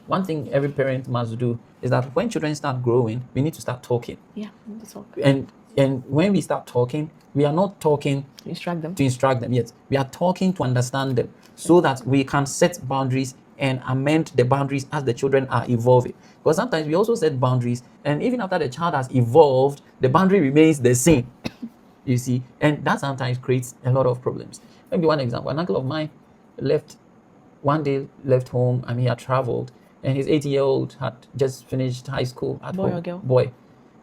one thing every parent must do is that when children start growing, we need to start talking. Yeah, we need to talk. And when we start talking, we are not talking To instruct them. Yes, we are talking to understand them, so that we can set boundaries and amend the boundaries as the children are evolving. Because sometimes we also set boundaries, and even after the child has evolved, the boundary remains the same. You see, and that sometimes creates a lot of problems. Maybe one example: an uncle of mine one day left home, and he had traveled, and his 18-year-old had just finished high school at Boy home. or girl? Boy.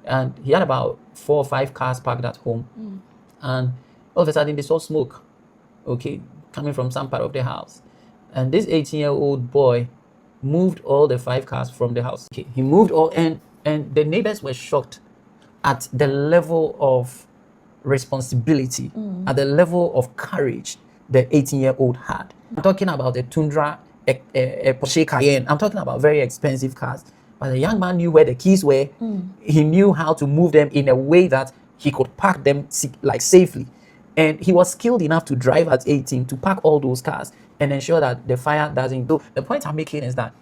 And he had about 4 or 5 cars parked at home. And all of a sudden they saw smoke, okay, coming from some part of the house. And this 18-year-old boy moved all the 5 cars from the house. Okay, he moved all, and the neighbors were shocked at the level of responsibility, at the level of courage the 18-year-old had. I'm talking about a Tundra, a Porsche Cayenne. I'm talking about very expensive cars. But the young man knew where the keys were. He knew how to move them in a way that he could park them safely. And he was skilled enough to drive at 18 to park all those cars and ensure that the fire doesn't go. The point I'm making is that,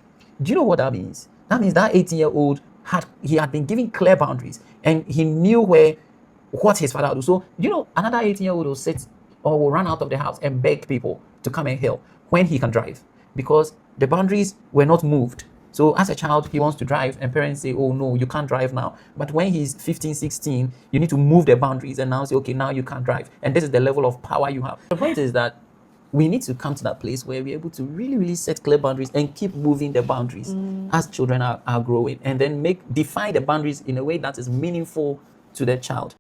do you know what that means? That means that 18-year-old had been given clear boundaries, and he knew what his father would do. So, you know, another 18-year-old will sit or will run out of the house and beg people to come and help when he can drive, because the boundaries were not moved. So as a child, he wants to drive, and parents say, oh no, you can't drive now. But when he's 15, 16, you need to move the boundaries and now say, okay, now you can't drive. And this is the level of power you have. The point is that we need to come to that place where we're able to really, really set clear boundaries and keep moving the boundaries as children are growing, and then define the boundaries in a way that is meaningful to the child.